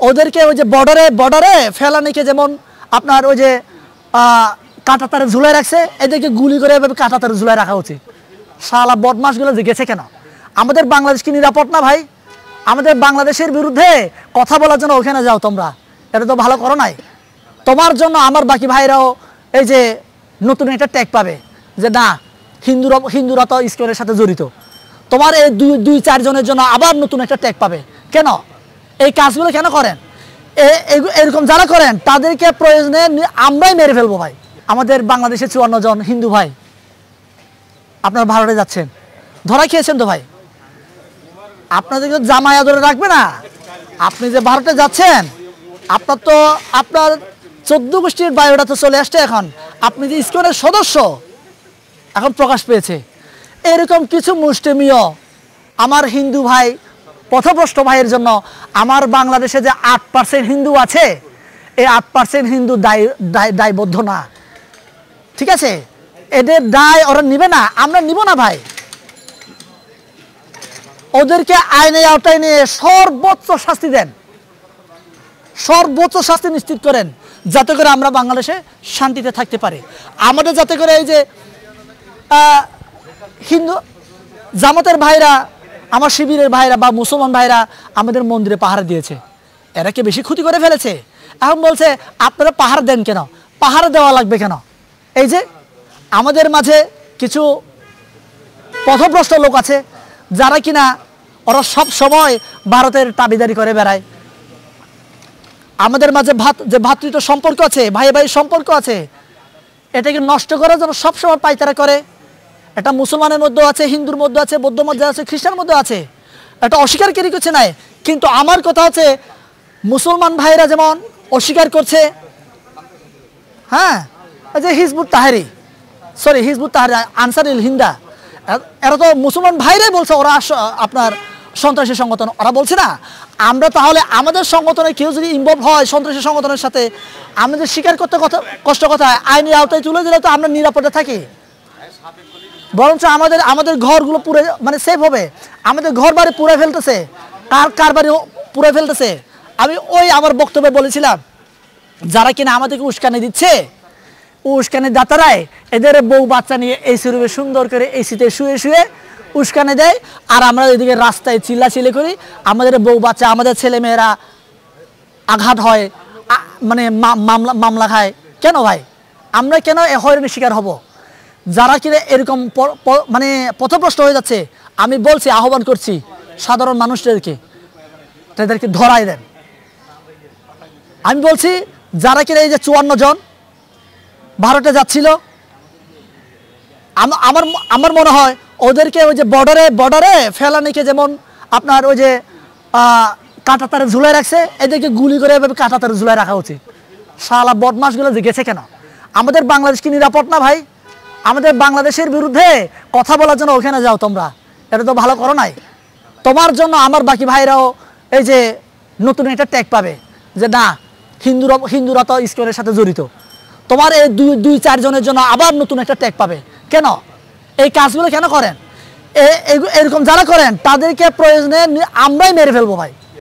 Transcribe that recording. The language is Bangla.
ওদেরকে ওই যে বর্ডারে ফেলানিকে যেমন আপনার ওই যে কাঁটা তারে ঝুলাই রাখছে, এদেরকে গুলি করে এভাবে কাঁটা তারে ঝুলাই রাখা উচিত। শালা বদমাশগুলো যে গেছে কেন? আমাদের বাংলাদেশ কি নিরাপদ না ভাই? আমাদের বাংলাদেশের বিরুদ্ধে কথা বলার জন্য ওখানে যাও তোমরা, এটা তো ভালো করো নাই। তোমার জন্য আমার বাকি ভাইরাও এই যে নতুন একটা ট্যাগ পাবে যে না হিন্দুরা তো ইস্কনের সাথে জড়িত। তোমার এই দুই চারজনের জন্য আবার নতুন একটা ট্যাগ পাবে। কেন এই কাজগুলো কেন করেন? এরকম যারা করেন তাদেরকে প্রয়োজনে আমরাই মেরে ফেলবো ভাই। আমাদের বাংলাদেশে 54 জন হিন্দু ভাই আপনার ভারতে যাচ্ছেন, ধরা খেয়েছেন তো ভাই। আপনাদেরকে জামায়া ধরে রাখবে না? আপনি যে ভারতে যাচ্ছেন, আপনার 14 গোষ্ঠীর বায়োডাটা চলে আসছে। এখন আপনি যে ইস্কনের সদস্য এখন প্রকাশ পেয়েছে। এরকম কিছু মুষ্টিমেয় আমার হিন্দু ভাই, পথভ্রষ্ট ভাইয়ের জন্য আমার বাংলাদেশে যে 8% হিন্দু আছে, এই 8% হিন্দু দায়বদ্ধ না। ঠিক আছে, এদের দায় ওরা নিবে না, আমরা নিব না ভাই। ওদেরকে আইনের আওতায় নিয়ে সর্বোচ্চ শাস্তি দেন, সর্বোচ্চ শাস্তি নিশ্চিত করেন, যাতে করে আমরা বাংলাদেশে শান্তিতে থাকতে পারি। আমাদের যাতে করে এই যে হিন্দু জামাতের ভাইরা, আমার শিবিরের ভাইরা বা মুসলমান ভাইরা আমাদের মন্দিরে পাহারা দিয়েছে, এরা কি বেশি ক্ষতি করে ফেলেছে? এখন বলছে আপনারা পাহারা দেন কেন? পাহারা দেওয়া লাগবে কেন? এই যে আমাদের মাঝে কিছু পথভ্রষ্ট লোক আছে যারা কিনা ওরা সব সময় ভারতের দাবিদারি করে বেড়ায়। আমাদের মাঝে যে ভ্রাতৃত্ব সম্পর্ক আছে, ভাই ভাই সম্পর্ক আছে, এটাকে নষ্ট করার জন্য সবসময় পায়তারা করে। এটা মুসলমানের মধ্যেও আছে, হিন্দুর মধ্যে আছে, বৌদ্ধ মধ্যে আছে, খ্রিস্টান মধ্যে আছে। এটা অস্বীকার কেউ করছে নাই। কিন্তু আমার কথা হচ্ছে মুসলমান ভাইরা যেমন অস্বীকার করছে, হ্যাঁ, যে হিজবুত তাহরি আনসারুল হিন্দা, এরা তো মুসলমান ভাইরাই বলছে ওরা আপনার সন্ত্রাসী সংগঠন, ওরা বলছে না। আমরা তাহলে আমাদের সংগঠনে কেউ যদি ইনভলভ হয় সন্ত্রাসী সংগঠনের সাথে, আমাদের স্বীকার করতে কষ্ট কথা, আইনের আওতায় তুলে দিলে তো আমরা নিরাপদে থাকি। বরঞ্চ আমাদের ঘরগুলো পুরো মানে সেফ হবে। আমাদের ঘর বাড়ি পুড়ে ফেলতেছে, কার বাড়ি পুড়ে ফেলতেছে। আমি ওই আমার বক্তব্যে বলেছিলাম, যারা কিনা আমাদেরকে উস্কানি দিচ্ছে, উস্কানি দাতারাই এদের বউ বাচ্চা নিয়ে এসি রুমে সুন্দর করে এসিতে শুয়ে শুয়ে উস্কানি দেয়, আর আমরা এদিকে রাস্তায় চিল্লাচিল্লি করি, আমাদের বউ বাচ্চা, আমাদের ছেলে মেয়েরা আঘাত হয়, মানে মামলা খায়। কেন ভাই? আমরা কেন হয়রানির শিকার হব? যারা কিনা এরকম মানে পথভ্রষ্ট হয়ে যাচ্ছে, আমি বলছি, আহ্বান করছি সাধারণ মানুষদেরকে, তাদেরকে ধরাই দেন। আমি বলছি যারা কিনা এই যে 54 জন ভারতে যাচ্ছিল, আমার মনে হয় ওদেরকে ওই যে বর্ডারে ফেলানিকে যেমন আপনার ওই যে কাঁটা তারে ঝুলাই রাখছে, এদেরকে গুলি করে এভাবে কাঁটা তারে ঝুলাই রাখা উচিত। শালা বদমাশগুলো যে গেছে কেন? আমাদের বাংলাদেশ কি নিরাপদ না ভাই? আমাদের বাংলাদেশের বিরুদ্ধে কথা বলার জন্য ওখানে যাও তোমরা, এটা তো ভালো করো নাই। তোমার জন্য আমার বাকি ভাইরাও এই যে নতুন একটা ট্যাগ পাবে যে না হিন্দুরা তো ইস্কনের সাথে জড়িত। তোমার এই দুই চারজনের জন্য আবার নতুন একটা ট্যাগ পাবে। কেন এই কাজগুলো কেন করেন? এরকম যারা করেন তাদেরকে প্রয়োজনে আমরাই মেরে ফেলবো ভাই।